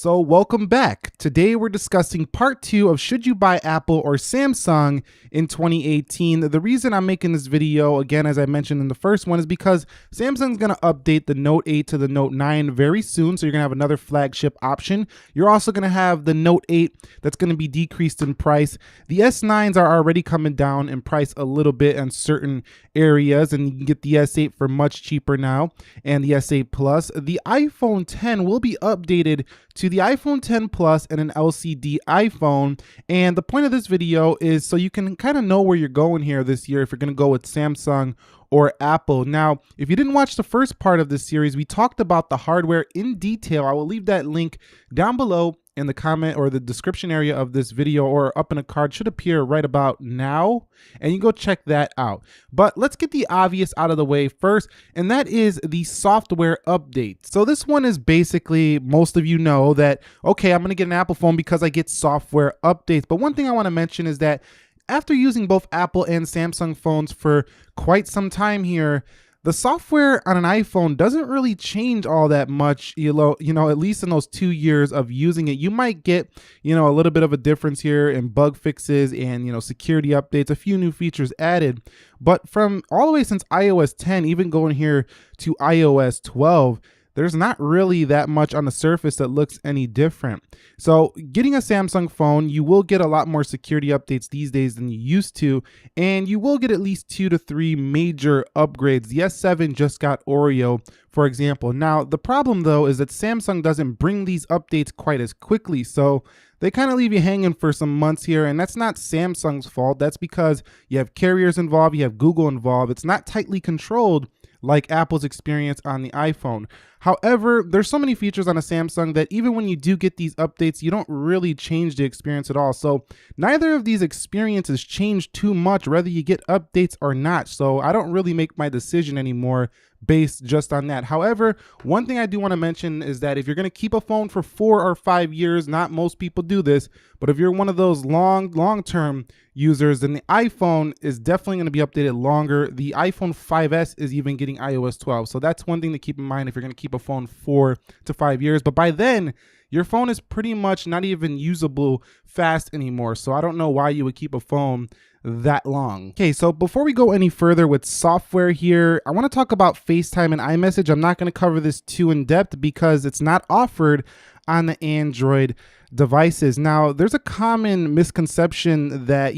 So welcome back. Today we're discussing part 2 of should you buy Apple or Samsung in 2018. The reason I'm making this video, again, as I mentioned in the first one, is because Samsung's going to update the Note 8 to the Note 9 very soon. So you're going to have another flagship option. You're also going to have the Note 8 that's going to be decreased in price. The S9s are already coming down in price a little bit in certain areas, and you can get the S8 for much cheaper now, and the S8 Plus. The iPhone 10 will be updated to the iPhone 10 Plus and an LCD iPhone. And the point of this video is so you can kind of know where you're going here this year if you're going to go with Samsung or Apple. Now, if you didn't watch the first part of this series, we talked about the hardware in detail. I will leave that link down below in the comment or the description area of this video, or up in a card, should appear right about now, and you go check that out. But let's get the obvious out of the way first, and that is the software update. So this one is basically, most of you know that, okay, I'm gonna get an Apple phone because I get software updates. But one thing I wanna mention is that after using both Apple and Samsung phones for quite some time here, the software on an iPhone doesn't really change all that much, at least in those 2 years of using it. You might get, a little bit of a difference here in bug fixes and, security updates, a few new features added. But from all the way since iOS 10, even going here to iOS 12, there's not really that much on the surface that looks any different. So getting a Samsung phone, you will get a lot more security updates these days than you used to, and you will get at least 2 to 3 major upgrades. The S7 just got Oreo, for example. Now, the problem though is that Samsung doesn't bring these updates quite as quickly, so they kind of leave you hanging for some months here, and that's not Samsung's fault. That's because you have carriers involved, you have Google involved. It's not tightly controlled like Apple's experience on the iPhone. However, there's so many features on a Samsung that even when you do get these updates, you don't really change the experience at all. So neither of these experiences change too much, whether you get updates or not. So I don't really make my decision anymore based just on that. However, one thing I do want to mention is that if you're going to keep a phone for 4 or 5 years, not most people do this, but if you're one of those long-term users, then the iPhone is definitely going to be updated longer. The iPhone 5S is even getting iOS 12. So that's one thing to keep in mind if you're going to keep a phone 4 to 5 years. But by then, your phone is pretty much not even usable fast anymore. So I don't know why you would keep a phone that long. Okay, so before we go any further with software here, I want to talk about FaceTime and iMessage. I'm not going to cover this too in depth because it's not offered on the Android devices. Now, there's a common misconception that,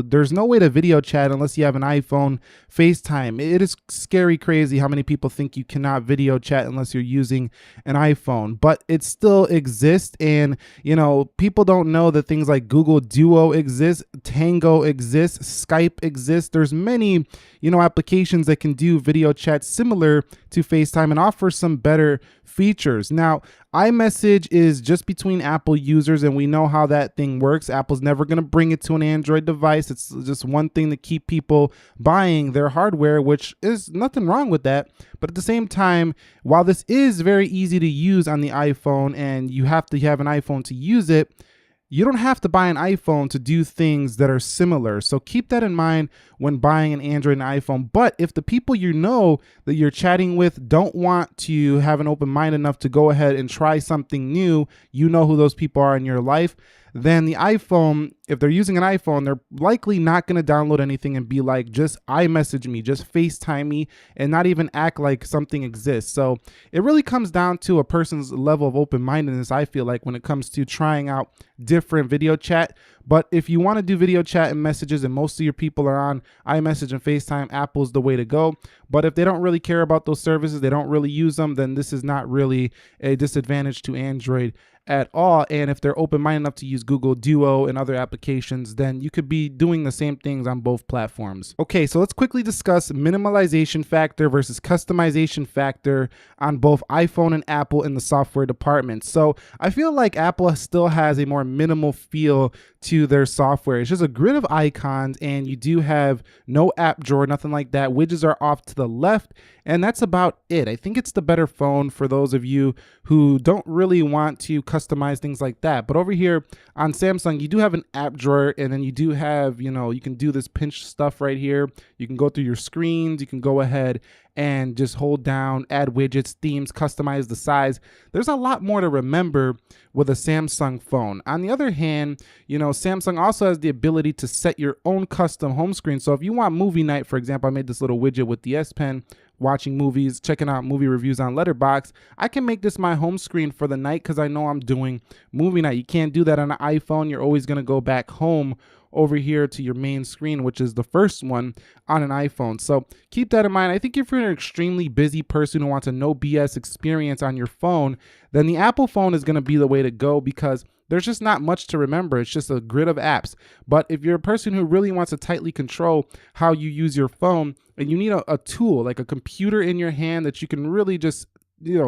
there's no way to video chat unless you have an iPhone FaceTime. It is scary crazy how many people think you cannot video chat unless you're using an iPhone, but it still exists. And, people don't know that things like Google Duo exists, Tango exists, Skype exists. There's many, applications that can do video chat similar to FaceTime and offer some better features. Now, iMessage is just between Apple users, and we know how that thing works. Apple's never going to bring it to an Android device. It's just one thing to keep people buying their hardware, which is nothing wrong with that. But at the same time, while this is very easy to use on the iPhone and you have to have an iPhone to use it, you don't have to buy an iPhone to do things that are similar. So keep that in mind when buying an Android and iPhone. But if the people that you're chatting with don't want to have an open mind enough to go ahead and try something new, you know who those people are in your life, then the iPhone, if they're using an iPhone, they're likely not going to download anything and be like, just iMessage me, just FaceTime me, and not even act like something exists. So it really comes down to a person's level of open-mindedness, I feel like, when it comes to trying out different video chat. But if you want to do video chat and messages and most of your people are on iMessage and FaceTime, Apple's the way to go. But if they don't really care about those services, they don't really use them, then this is not really a disadvantage to Android at all. And if they're open-minded enough to use Google Duo and other applications, then you could be doing the same things on both platforms. Okay, so let's quickly discuss minimalization factor versus customization factor on both iPhone and Apple in the software department. So I feel like Apple still has a more minimal feel to their software. It's just a grid of icons, and you do have no app drawer, nothing like that. Widgets are off to the left, And that's about it. I think it's the better phone for those of you who don't really want to customize things like that. But over here on Samsung, you do have an app drawer, and then you do have, you can do this pinch stuff right here. You can go through your screens. You can go ahead and just hold down, add widgets, themes, customize the size. There's a lot more to remember with a Samsung phone. On the other hand, Samsung also has the ability to set your own custom home screen. So if you want movie night, for example, I made this little widget with the S Pen, watching movies, checking out movie reviews on Letterboxd. I can make this my home screen for the night because I know I'm doing movie night. You can't do that on an iPhone. You're always going to go back home over here to your main screen, which is the first one on an iPhone. So keep that in mind. I think if you're an extremely busy person who wants a no BS experience on your phone, then the Apple phone is going to be the way to go because there's just not much to remember. It's just a grid of apps. But if you're a person who really wants to tightly control how you use your phone, and you need a tool like a computer in your hand that you can really just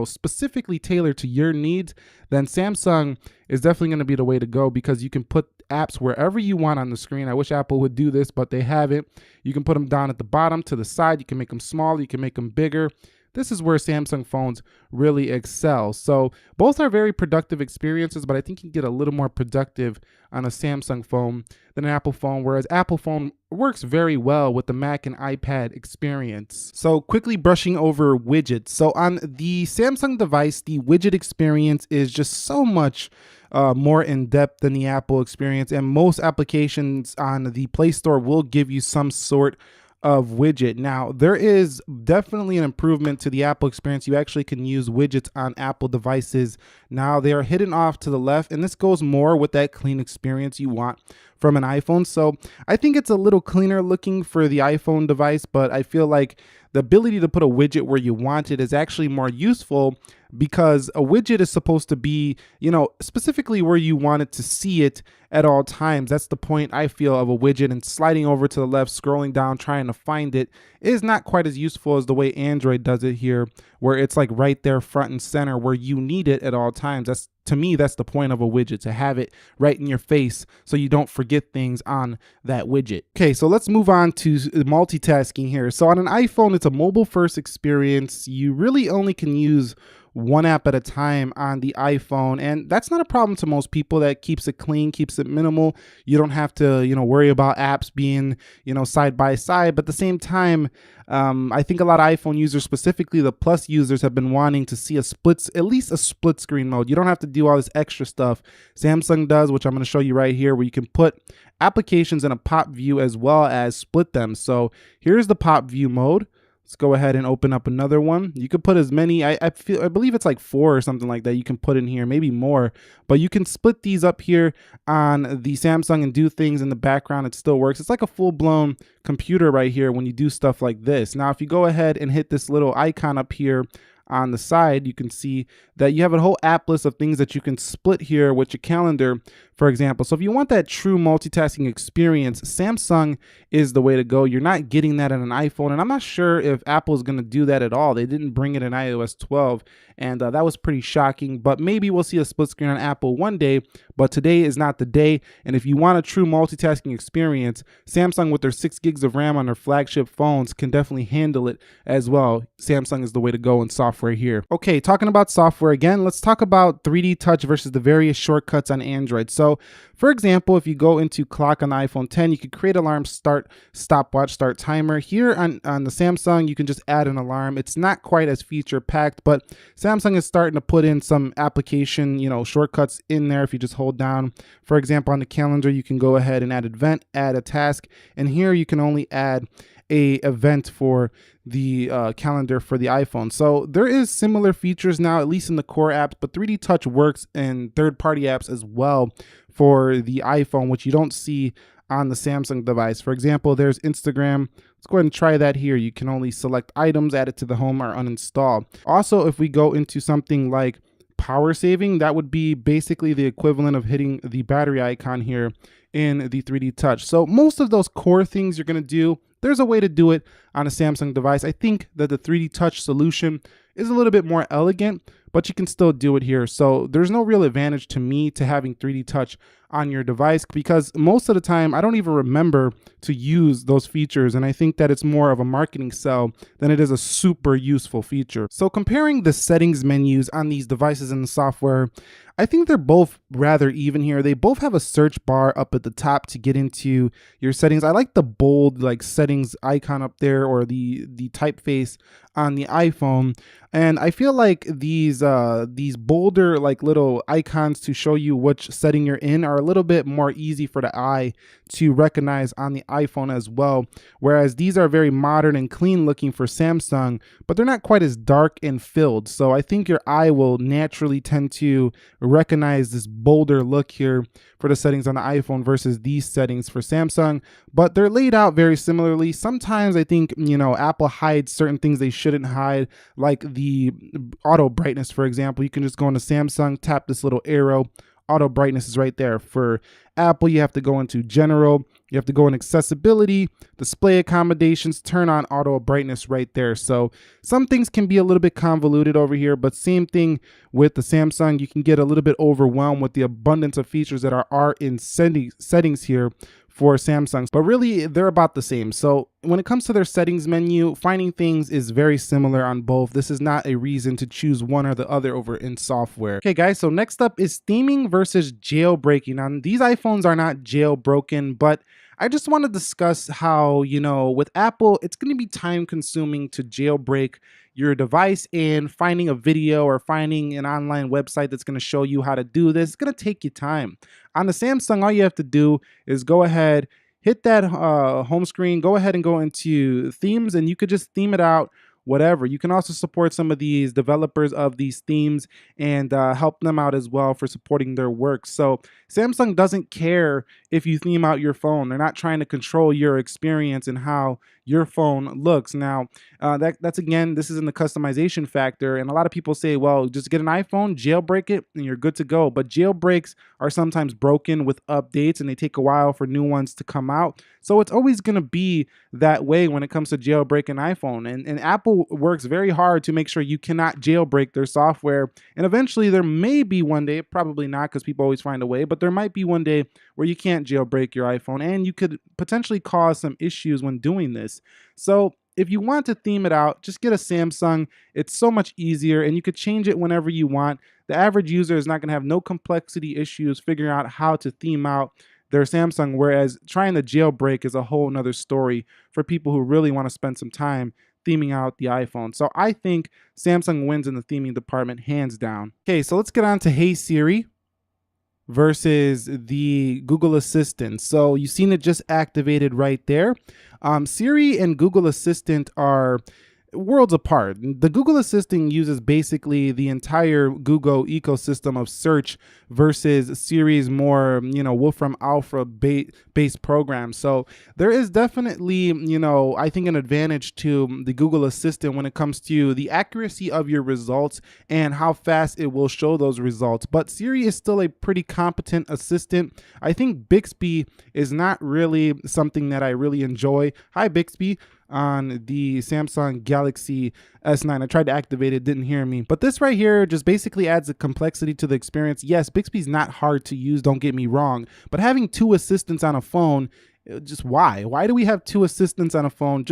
specifically tailor to your needs, then Samsung is definitely going to be the way to go because you can put apps wherever you want on the screen. I wish Apple would do this, but they haven't. You can put them down at the bottom, to the side. You can make them smaller. You can make them bigger. This is where Samsung phones really excel. So both are very productive experiences, but I think you can get a little more productive on a Samsung phone than an Apple phone, whereas Apple phone works very well with the Mac and iPad experience. So quickly brushing over widgets. So on the Samsung device, the widget experience is just so much more in depth than the Apple experience, and most applications on the Play Store will give you some sort of widget. Now, there is definitely an improvement to the Apple experience. You actually can use widgets on Apple devices. Now, they are hidden off to the left, and this goes more with that clean experience you want from an iPhone. So I think it's a little cleaner looking for the iPhone device, but I feel like the ability to put a widget where you want it is actually more useful because a widget is supposed to be, specifically where you want it to see it at all times. That's the point, I feel, of a widget, and sliding over to the left, scrolling down, trying to find it is not quite as useful as the way Android does it here, where it's like right there front and center where you need it at all times. To me, that's the point of a widget, to have it right in your face so you don't forget things on that widget. Okay, so let's move on to multitasking here. So on an iPhone, it's a mobile first experience. You really only can use one app at a time on the iPhone, and that's not a problem to most people. That keeps it clean, keeps it minimal. You don't have to worry about apps being side by side. But at the same time, I think a lot of iPhone users, specifically the Plus users, have been wanting to see at least a split screen mode. You don't have to do all this extra stuff Samsung does, which I'm going to show you right here, where you can put applications in a pop view as well as split them. So here's the pop view mode. Let's go ahead and open up another one. You could put as many, I believe it's like 4 or something like that you can put in here, maybe more, but you can split these up here on the Samsung and do things in the background. It still works. It's like a full-blown computer right here when you do stuff like this. Now, if you go ahead and hit this little icon up here on the side, you can see that you have a whole app list of things that you can split here with your calendar, for example. So if you want that true multitasking experience, Samsung is the way to go. You're not getting that on an iPhone, and I'm not sure if Apple is going to do that at all. They didn't bring it in iOS 12, and that was pretty shocking, but maybe we'll see a split screen on Apple one day, but today is not the day. And if you want a true multitasking experience, Samsung, with their 6 gigs of RAM on their flagship phones, can definitely handle it as well. Samsung is the way to go in software here. Okay, talking about software again, let's talk about 3D Touch versus the various shortcuts on Android. So for example, if you go into clock on the iPhone 10, you could create alarm, start, stopwatch, start timer. Here on the Samsung, you can just add an alarm. It's not quite as feature packed, but Samsung is starting to put in some application, shortcuts in there. If you just hold down, for example, on the calendar, you can go ahead and add event, add a task, and here you can only add a event for the calendar for the iPhone. So there is similar features now, at least in the core apps, but 3D Touch works in third-party apps as well for the iPhone, which you don't see on the Samsung device. For example, there's Instagram. Let's go ahead and try that here. You can only select items, add it to the home, or uninstall. Also, if we go into something like power saving, that would be basically the equivalent of hitting the battery icon here in the 3D Touch. So most of those core things you're going to do, there's a way to do it on a Samsung device. I think that the 3D Touch solution is a little bit more elegant, but you can still do it here. So there's no real advantage to me to having 3D Touch on your device, because most of the time I don't even remember to use those features, and I think that it's more of a marketing sell than it is a super useful feature. So comparing the settings menus on these devices in the software, I think they're both rather even here. They both have a search bar up at the top to get into your settings. I like the bold like settings icon up there, or the typeface on the iPhone. And I feel like these bolder like little icons to show you which setting you're in are a little bit more easy for the eye to recognize on the iPhone as well. Whereas these are very modern and clean looking for Samsung, but they're not quite as dark and filled. So I think your eye will naturally tend to recognize this bolder look here for the settings on the iPhone versus these settings for Samsung, but they're laid out very similarly. Sometimes I think, Apple hides certain things they shouldn't hide, like the auto brightness, for example. You can just go into Samsung, tap this little arrow. Auto brightness is right there. For Apple, you have to go into general, you have to go in accessibility, display accommodations, turn on auto brightness right there. So some things can be a little bit convoluted over here, but same thing with the Samsung. You can get a little bit overwhelmed with the abundance of features that are in settings here for Samsung, but really they're about the same. So when it comes to their settings menu, finding things is very similar on both. This is not a reason to choose one or the other over in software. Okay guys, so next up is theming versus jailbreaking. Now these iPhones are not jailbroken, but I just want to discuss how, with Apple, it's going to be time consuming to jailbreak your device, and finding a video or finding an online website that's going to show you how to do this. It's going to take you time. On the Samsung, all you have to do is go ahead, hit that home screen, go ahead and go into themes, and you could just theme it out whatever. You can also support some of these developers of these themes and help them out as well for supporting their work. So Samsung doesn't care if you theme out your phone. They're not trying to control your experience and how your phone looks. Now, that's again, this is in the customization factor. And a lot of people say, well, just get an iPhone, jailbreak it, and you're good to go. But jailbreaks are sometimes broken with updates, and they take a while for new ones to come out. So it's always going to be that way when it comes to jailbreaking iPhone. And Apple works very hard to make sure you cannot jailbreak their software. And eventually there may be one day, probably not because people always find a way, but there might be one day where you can't jailbreak your iPhone, and you could potentially cause some issues when doing this. So if you want to theme it out, just get a Samsung. It's so much easier, and you could change it whenever you want. The average user is not going to have no complexity issues figuring out how to theme out their Samsung, whereas trying to jailbreak is a whole nother story for people who really want to spend some time theming out the iPhone. So I think Samsung wins in the theming department, hands down. Okay, so let's get on to Hey Siri versus the Google Assistant. So you've seen it just activated right there. Siri and Google Assistant are worlds apart. The Google Assistant uses basically the entire Google ecosystem of search versus Siri's more, Wolfram Alpha based program. So there is definitely, I think an advantage to the Google Assistant when it comes to the accuracy of your results and how fast it will show those results. But Siri is still a pretty competent assistant. I think Bixby is not really something that I really enjoy. Hi, Bixby. On the Samsung Galaxy S9. I tried to activate it, didn't hear me. But this right here just basically adds a complexity to the experience. Yes, Bixby's not hard to use, don't get me wrong, but having two assistants on a phone, just why? Why do we have two assistants on a phone?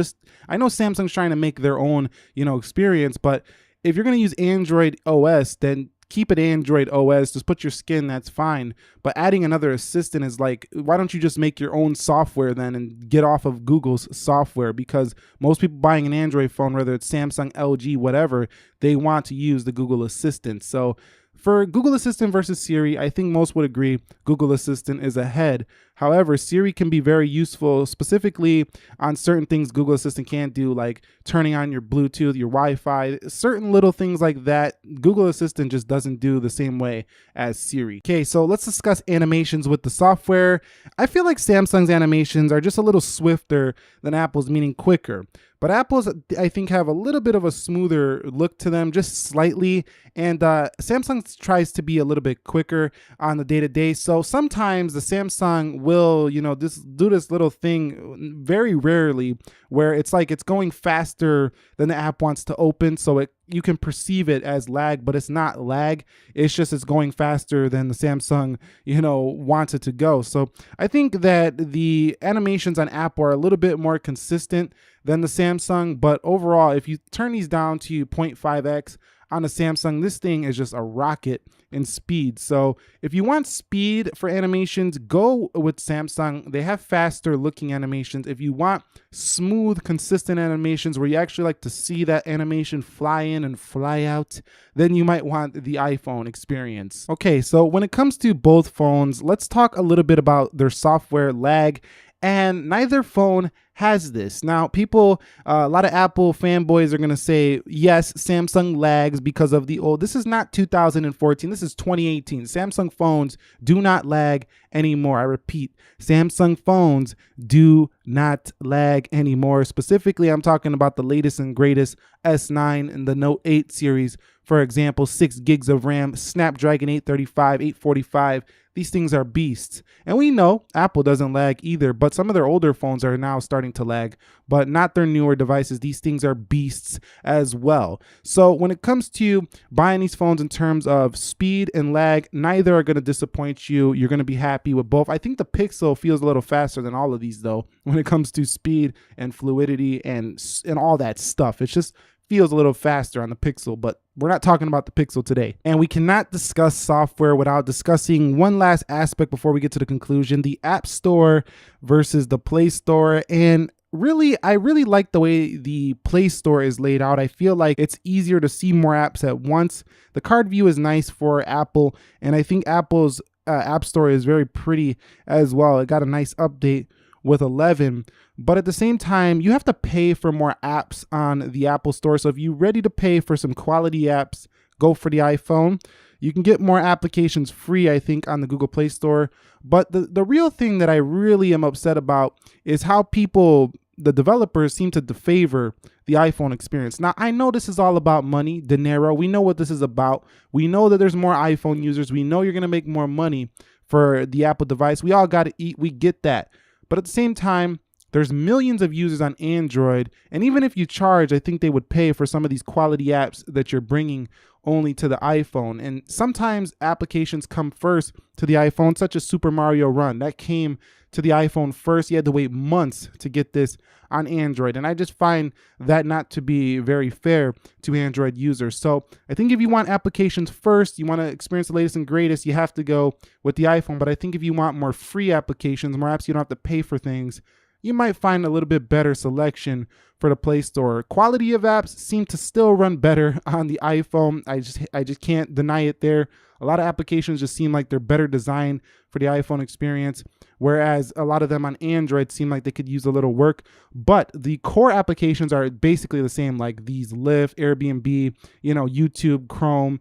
I know Samsung's trying to make their own, experience, but if you're going to use Android OS, then keep it Android OS, just put your skin, that's fine. But adding another assistant is like, why don't you just make your own software then and get off of Google's software? Because most people buying an Android phone, whether it's Samsung, LG, whatever, they want to use the Google Assistant. So for Google Assistant versus Siri, I think most would agree Google Assistant is ahead. However, Siri can be very useful, specifically on certain things Google Assistant can't do, like turning on your Bluetooth, your Wi-Fi, certain little things like that. Google Assistant just doesn't do the same way as Siri. Okay, so let's discuss animations with the software. I feel like Samsung's animations are just a little swifter than Apple's, meaning quicker. But Apple's, I think, have a little bit of a smoother look to them, just slightly. And Samsung tries to be a little bit quicker on the day-to-day. So sometimes the Samsung will, do this little thing very rarely where it's like it's going faster than the app wants to open. So you can perceive it as lag, but it's not lag. It's just it's going faster than the Samsung, wants it to go. So I think that the animations on Apple are a little bit more consistent than the Samsung, but overall, if you turn these down to 0.5x on a Samsung, this thing is just a rocket in speed. So if you want speed for animations, go with Samsung. They have faster looking animations. If you want smooth, consistent animations where you actually like to see that animation fly in and fly out, then you might want the iPhone experience. Okay, so when it comes to both phones, let's talk a little bit about their software lag. And neither phone has this. Now, people, a lot of Apple fanboys are going to say, yes, Samsung lags because of the old. This is not 2014. This is 2018. Samsung phones do not lag anymore. I repeat, Samsung phones do not lag anymore. Specifically, I'm talking about the latest and greatest S9 and the Note 8 series. For example, 6 gigs of RAM, Snapdragon 835, 845. These things are beasts. And we know Apple doesn't lag either, but some of their older phones are now starting to lag, but not their newer devices. These things are beasts as well. So when it comes to buying these phones in terms of speed and lag, neither are going to disappoint you. You're going to be happy with both. I think the Pixel feels a little faster than all of these though, when it comes to speed and fluidity and all that stuff. It's just feels a little faster on the Pixel, but we're not talking about the Pixel today. And we cannot discuss software without discussing one last aspect before we get to the conclusion, the App Store versus the Play Store. And I really like the way the Play Store is laid out. I feel like it's easier to see more apps at once. The card view is nice for Apple, and I think Apple's App Store is very pretty as well. It got a nice update with 11, but at the same time, you have to pay for more apps on the Apple Store. So if you're ready to pay for some quality apps, go for the iPhone. You can get more applications free, I think, on the Google Play Store. But the real thing that I really am upset about is how the developers seem to favor the iPhone experience. Now, I know this is all about money, dinero. We know what this is about. We know that there's more iPhone users. We know you're going to make more money for the Apple device. We all got to eat. We get that. But at the same time, there's millions of users on Android. And even if you charge, I think they would pay for some of these quality apps that you're bringing only to the iPhone. And sometimes applications come first to the iPhone, such as Super Mario Run. That came to the iPhone first. You had to wait months to get this on Android. And I just find that not to be very fair to Android users. So I think if you want applications first, you want to experience the latest and greatest, you have to go with the iPhone. But I think if you want more free applications, more apps you don't have to pay for things, you might find a little bit better selection for the Play Store. Quality of apps seem to still run better on the iPhone. I just can't deny it there. A lot of applications just seem like they're better designed for the iPhone experience, whereas a lot of them on Android seem like they could use a little work. But the core applications are basically the same, like these Lyft, Airbnb, YouTube, Chrome,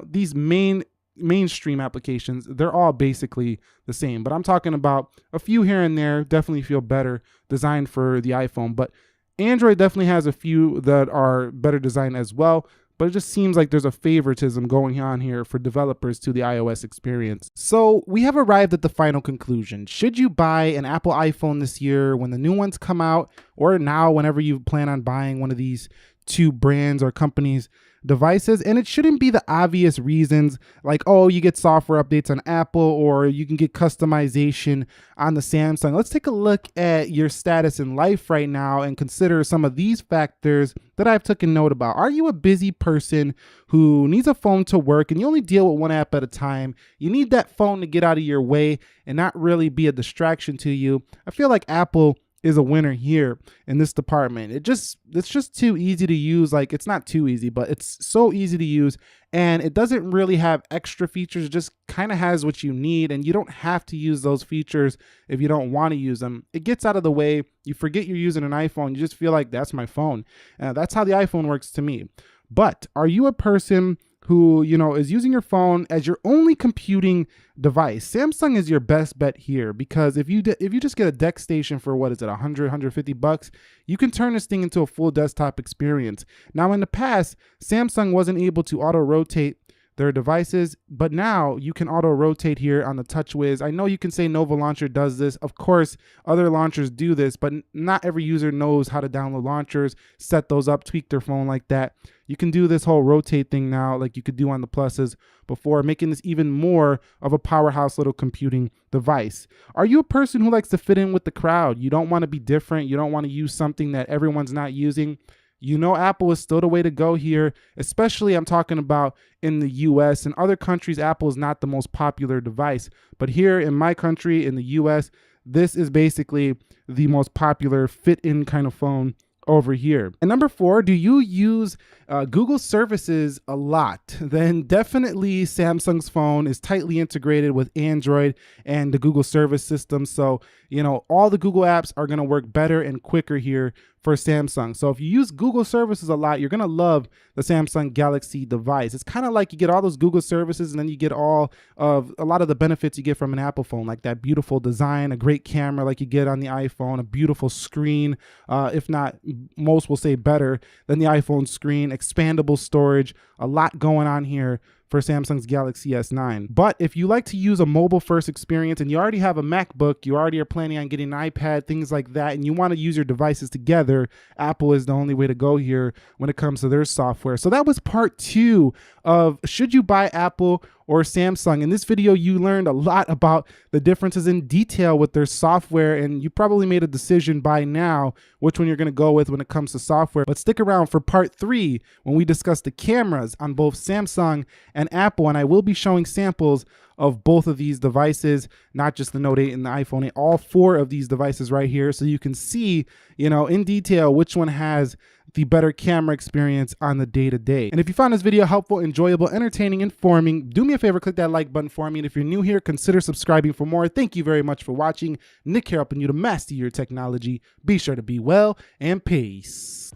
these mainstream applications, they're all basically the same. But I'm talking about a few here and there definitely feel better designed for the iPhone. But Android definitely has a few that are better designed as well. But it just seems like there's a favoritism going on here for developers to the iOS experience. So we have arrived at the final conclusion. Should you buy an Apple iPhone this year when the new ones come out, or now whenever you plan on buying one of these two brands or companies' devices? And it shouldn't be the obvious reasons like, oh, you get software updates on Apple or you can get customization on the Samsung. Let's take a look at your status in life right now and consider some of these factors that I've taken note about. Are you a busy person who needs a phone to work and you only deal with one app at a time? You need that phone to get out of your way and not really be a distraction to you. I feel like Apple is a winner here in this department. It's just too easy to use. Like, it's not too easy, but it's so easy to use, and it doesn't really have extra features. It just kind of has what you need, and you don't have to use those features if you don't want to use them. It gets out of the way. You forget you're using an iPhone. You just feel like that's my phone. That's how the iPhone works to me. But are you a person who, is using your phone as your only computing device? Samsung is your best bet here, because if you just get a deck station for what is it, 100, 150 bucks, you can turn this thing into a full desktop experience. Now, in the past, Samsung wasn't able to auto rotate their devices, but now you can auto rotate here on the TouchWiz. I know you can say Nova Launcher does this. Of course, other launchers do this, but not every user knows how to download launchers, set those up, tweak their phone like that. You can do this whole rotate thing now like you could do on the Pluses before, making this even more of a powerhouse little computing device. Are you a person who likes to fit in with the crowd? You don't want to be different. You don't want to use something that everyone's not using. You know, Apple is still the way to go here, especially I'm talking about in the US. In other countries, Apple is not the most popular device. But here in my country, in the US, this is basically the most popular fit-in kind of phone over here. And number 4, do you use Google services a lot? Then definitely Samsung's phone is tightly integrated with Android and the Google service system. So, you know, all the Google apps are gonna work better and quicker here for Samsung. So if you use Google services a lot, you're gonna love the Samsung Galaxy device. It's kind of like you get all those Google services and then you get all of a lot of the benefits you get from an Apple phone, like that beautiful design, a great camera like you get on the iPhone, a beautiful screen, if not most will say better than the iPhone screen, expandable storage, a lot going on here for Samsung's Galaxy S9. But if you like to use a mobile first experience and you already have a MacBook, you already are planning on getting an iPad, things like that, and you want to use your devices together, Apple is the only way to go here when it comes to their software. So that was part 2 of should you buy Apple or Samsung. In this video, you learned a lot about the differences in detail with their software, and you probably made a decision by now which one you're going to go with when it comes to software. But stick around for part 3 when we discuss the cameras on both Samsung and Apple, and I will be showing samples of both of these devices, not just the Note 8 and the iPhone 8, all 4 of these devices right here, so you can see, you know, in detail which one has the better camera experience on the day-to-day. And if you found this video helpful, enjoyable, entertaining, informing, do me a favor, click that like button for me. And if you're new here, consider subscribing for more. Thank you very much for watching. Nick here, helping you to master your technology. Be sure to be well, and peace.